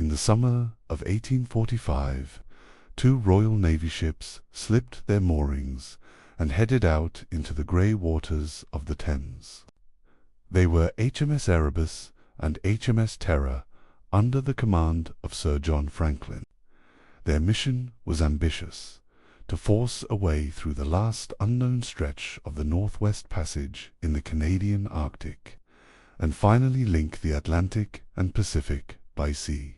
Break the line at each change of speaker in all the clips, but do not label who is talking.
In the summer of 1845, two Royal Navy ships slipped their moorings and headed out into the grey waters of the Thames. They were HMS Erebus and HMS Terror, under the command of Sir John Franklin. Their mission was ambitious: to force a way through the last unknown stretch of the Northwest Passage in the Canadian Arctic, and finally link the Atlantic and Pacific by sea.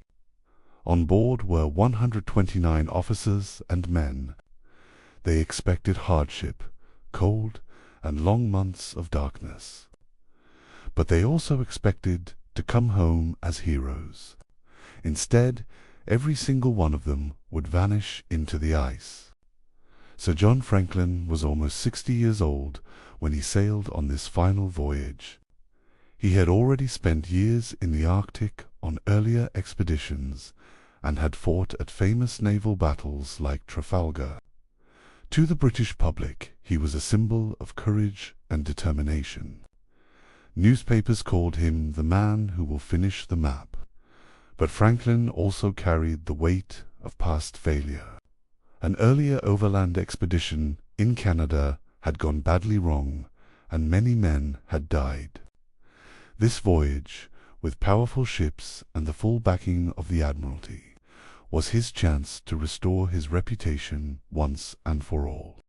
On board were 129 officers and men. They expected hardship, cold, and long months of darkness. But they also expected to come home as heroes. Instead, every single one of them would vanish into the ice. Sir John Franklin was almost 60 years old when he sailed on this final voyage. He had already spent years in the Arctic on earlier expeditions and had fought at famous naval battles like Trafalgar. To the British public, he was a symbol of courage and determination. Newspapers called him the man who will finish the map. But Franklin also carried the weight of past failure. An earlier overland expedition in Canada had gone badly wrong, and many men had died. This voyage, with powerful ships and the full backing of the Admiralty, was his chance to restore his reputation once and for all.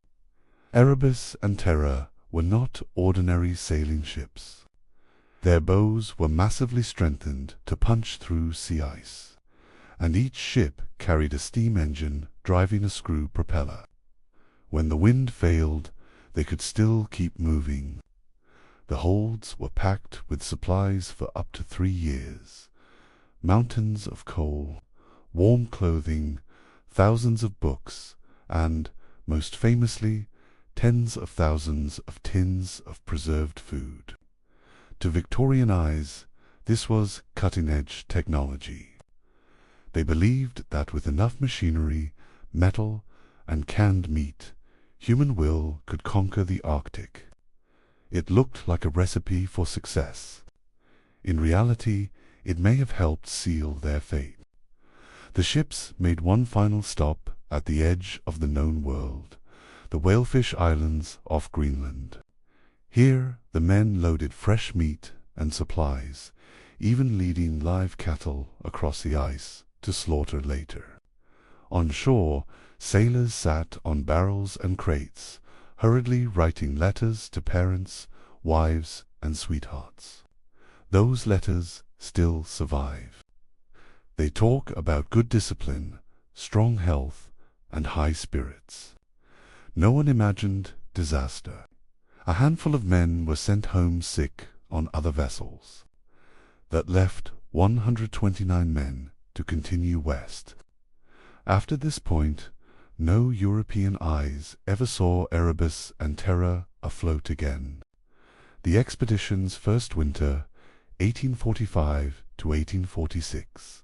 Erebus and Terror were not ordinary sailing ships. Their bows were massively strengthened to punch through sea ice, and each ship carried a steam engine driving a screw propeller. When the wind failed, they could still keep moving. The holds were packed with supplies for up to 3 years. Mountains of coal, warm clothing, thousands of books, and, most famously, tens of thousands of tins of preserved food. To Victorian eyes, this was cutting-edge technology. They believed that with enough machinery, metal, and canned meat, human will could conquer the Arctic. It looked like a recipe for success. In reality, it may have helped seal their fate. The ships made one final stop at the edge of the known world, the Whalefish Islands off Greenland. Here the men loaded fresh meat and supplies, even leading live cattle across the ice to slaughter later. On shore, sailors sat on barrels and crates, hurriedly writing letters to parents, wives, and sweethearts. Those letters still survive. They talk about good discipline, strong health, and high spirits. No one imagined disaster. A handful of men were sent home sick on other vessels. That left 129 men to continue west. After this point, no European eyes ever saw Erebus and Terror afloat again. The expedition's first winter, 1845 to 1846,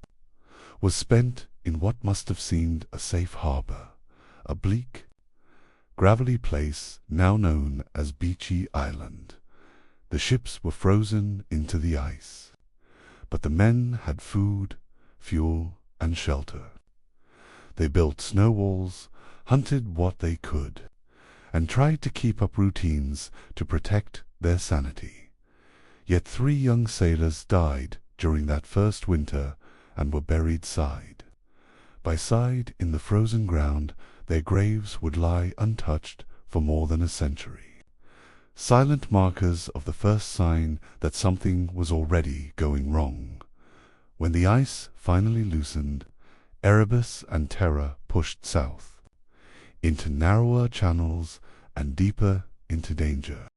was spent in what must have seemed a safe harbor, a bleak, gravelly place now known as Beechy Island. The ships were frozen into the ice, but the men had food, fuel, and shelter. They built snow walls, hunted what they could, and tried to keep up routines to protect their sanity. Yet 3 young sailors died during that first winter and were buried side by side in the frozen ground. Their graves would lie untouched for more than a century. Silent markers of the first sign that something was already going wrong. When the ice finally loosened, Erebus and Terror pushed south, into narrower channels and deeper into danger.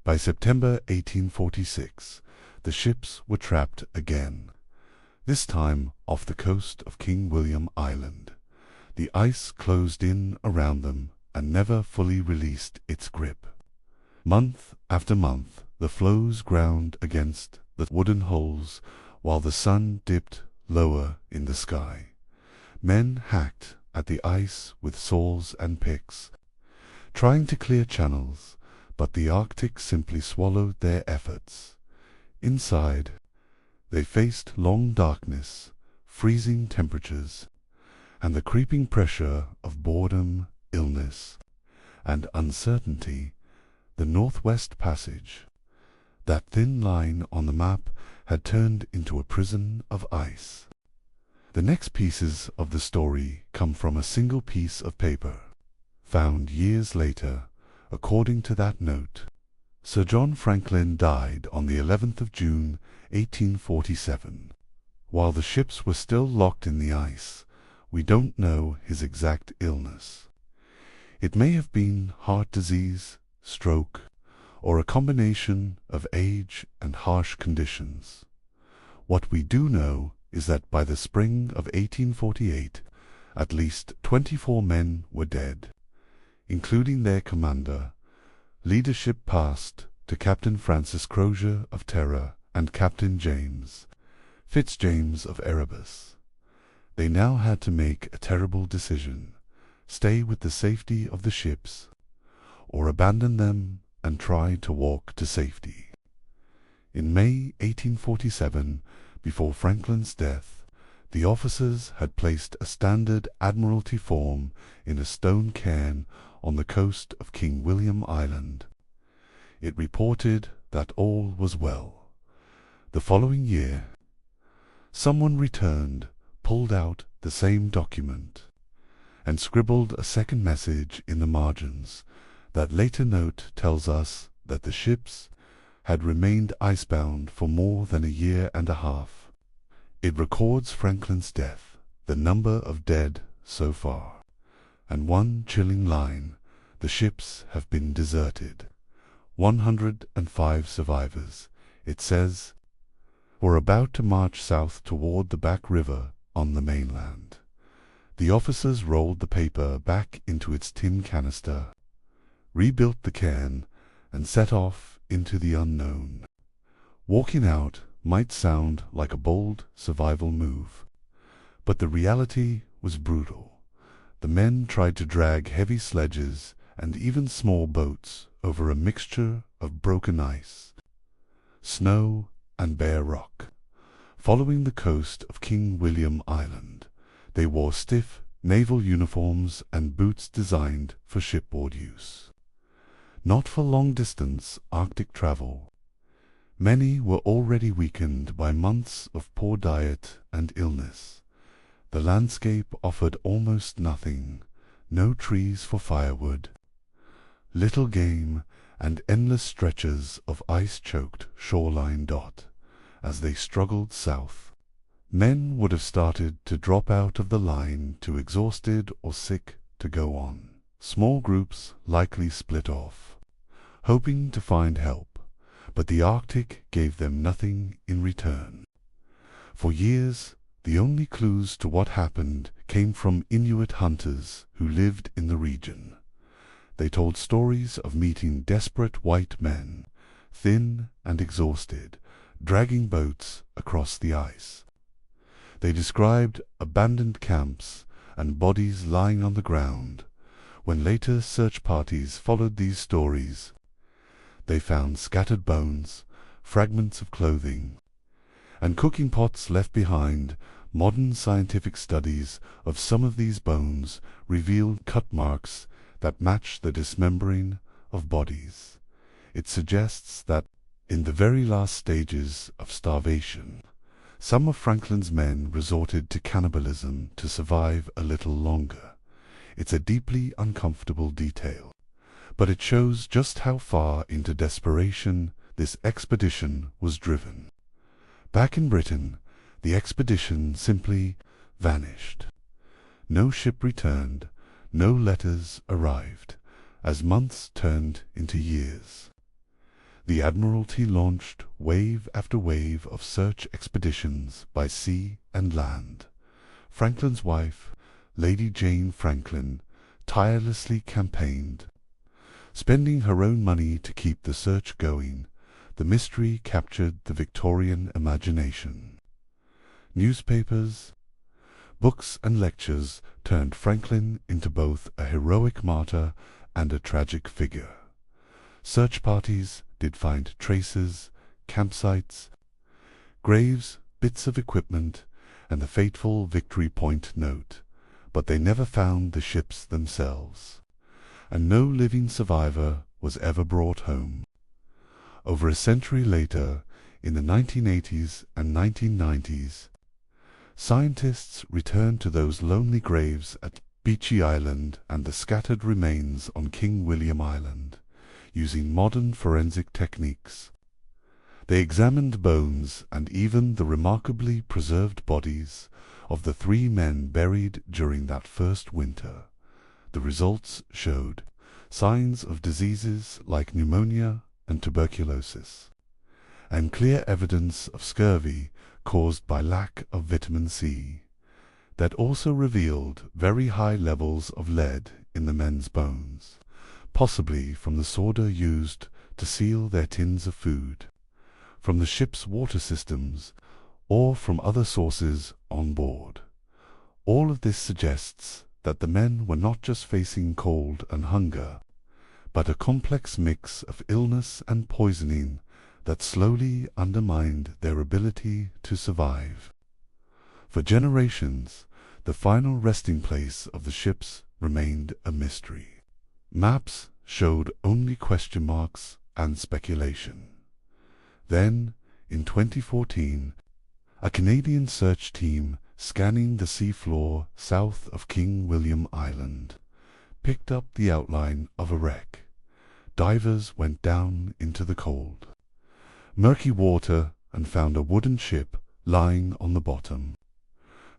By September 1846, the ships were trapped again, this time off the coast of King William Island. The ice closed in around them and never fully released its grip. Month after month, the floes ground against the wooden hulls while the sun dipped lower in the sky. Men hacked at the ice with saws and picks, trying to clear channels, but the Arctic simply swallowed their efforts. Inside, they faced long darkness, freezing temperatures, and the creeping pressure of boredom, illness, and uncertainty, the Northwest Passage, that thin line on the map, had turned into a prison of ice. The next pieces of the story come from a single piece of paper, found years later. According to that note, Sir John Franklin died on the 11th of June, 1847. While the ships were still locked in the ice, we don't know his exact illness. It may have been heart disease, stroke, or a combination of age and harsh conditions. What we do know is that by the spring of 1848, at least 24 men were dead, including their commander. Leadership passed to Captain Francis Crozier of Terror and Captain James Fitzjames of Erebus. They now had to make a terrible decision: stay with the safety of the ships, or abandon them and try to walk to safety. In May 1847, before Franklin's death, the officers had placed a standard Admiralty form in a stone cairn on the coast of King William Island. It reported that all was well. The following year, someone returned, pulled out the same document, and scribbled a second message in the margins. That later note tells us that the ships had remained icebound for more than a year and a half. It records Franklin's death, the number of dead so far, and one chilling line: the ships have been deserted. 105 survivors, it says, were about to march south toward the Back River on the mainland. The officers rolled the paper back into its tin canister, rebuilt the cairn, and set off into the unknown. Walking out might sound like a bold survival move, but the reality was brutal. The men tried to drag heavy sledges and even small boats over a mixture of broken ice, snow, and bare rock. Following the coast of King William Island, they wore stiff naval uniforms and boots designed for shipboard use, not for long-distance Arctic travel. Many were already weakened by months of poor diet and illness. The landscape offered almost nothing: no trees for firewood, little game, and endless stretches of ice-choked shoreline dot. As they struggled south, men would have started to drop out of the line, too exhausted or sick to go on. Small groups likely split off, hoping to find help, but the Arctic gave them nothing in return. For years, the only clues to what happened came from Inuit hunters who lived in the region. They told stories of meeting desperate white men, thin and exhausted, dragging boats across the ice. They described abandoned camps and bodies lying on the ground. When later search parties followed these stories, they found scattered bones, fragments of clothing, and cooking pots left behind. Modern scientific studies of some of these bones revealed cut marks that match the dismembering of bodies. It suggests that, in the very last stages of starvation, some of Franklin's men resorted to cannibalism to survive a little longer. It's a deeply uncomfortable detail, but it shows just how far into desperation this expedition was driven. Back in Britain, the expedition simply vanished. No ship returned, no letters arrived, as months turned into years. The Admiralty launched wave after wave of search expeditions by sea and land. Franklin's wife, Lady Jane Franklin, tirelessly campaigned, spending her own money to keep the search going. The mystery captured the Victorian imagination. Newspapers, books, and lectures turned Franklin into both a heroic martyr and a tragic figure. Search parties did find traces, campsites, graves, bits of equipment, and the fateful Victory Point note, but they never found the ships themselves, and no living survivor was ever brought home. Over a century later, in the 1980s and 1990s, scientists returned to those lonely graves at Beechey Island and the scattered remains on King William Island, using modern forensic techniques. They examined bones and even the remarkably preserved bodies of the 3 men buried during that first winter. The results showed signs of diseases like pneumonia and tuberculosis, and clear evidence of scurvy caused by lack of vitamin C, that also revealed very high levels of lead in the men's bones, possibly from the solder used to seal their tins of food, from the ship's water systems, or from other sources on board. All of this suggests that the men were not just facing cold and hunger, but a complex mix of illness and poisoning that slowly undermined their ability to survive. For generations, the final resting place of the ships remained a mystery. Maps showed only question marks and speculation. Then, in 2014, a Canadian search team scanning the seafloor south of King William Island picked up the outline of a wreck. Divers went down into the cold, murky water and found a wooden ship lying on the bottom.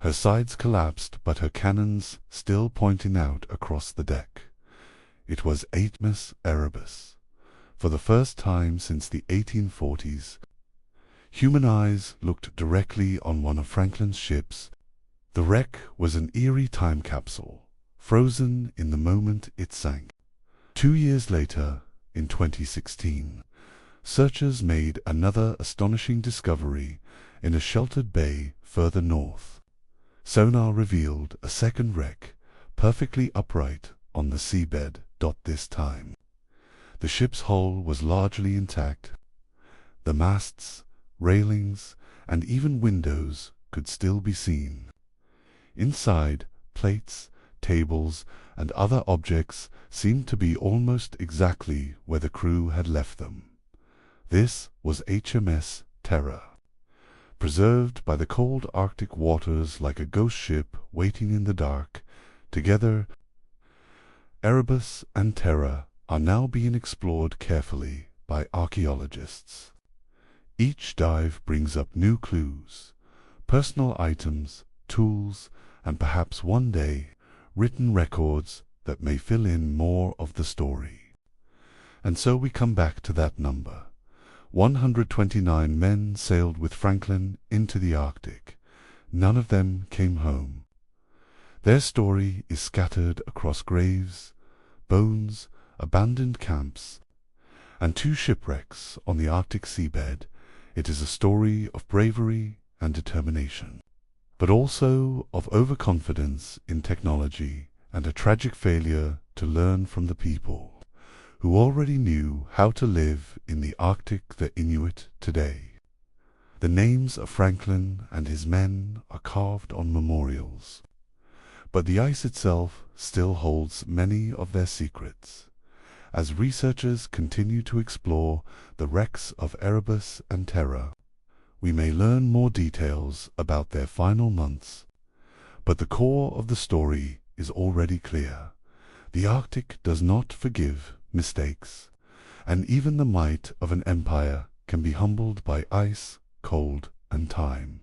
Her sides collapsed, but her cannons still pointing out across the deck. It was HMS Erebus. For the first time since the 1840s, human eyes looked directly on one of Franklin's ships. The wreck was an eerie time capsule, frozen in the moment it sank. 2 years later, in 2016, searchers made another astonishing discovery in a sheltered bay further north. Sonar revealed a second wreck, perfectly upright on the seabed. This time, the ship's hull was largely intact. The masts, railings, and even windows could still be seen. Inside, plates, tables, and other objects seemed to be almost exactly where the crew had left them. This was HMS Terror, preserved by the cold Arctic waters like a ghost ship waiting in the dark. Together, Erebus and Terror are now being explored carefully by archaeologists. Each dive brings up new clues, personal items, tools, and perhaps one day, written records that may fill in more of the story. And so we come back to that number. 129 men sailed with Franklin into the Arctic. None of them came home. Their story is scattered across graves, bones, abandoned camps, and 2 shipwrecks on the Arctic seabed. It is a story of bravery and determination, but also of overconfidence in technology and a tragic failure to learn from the people who already knew how to live in the Arctic, the Inuit today. The names of Franklin and his men are carved on memorials, but the ice itself still holds many of their secrets. As researchers continue to explore the wrecks of Erebus and Terror, we may learn more details about their final months, but the core of the story is already clear. The Arctic does not forgive mistakes, and even the might of an empire can be humbled by ice, cold, and time.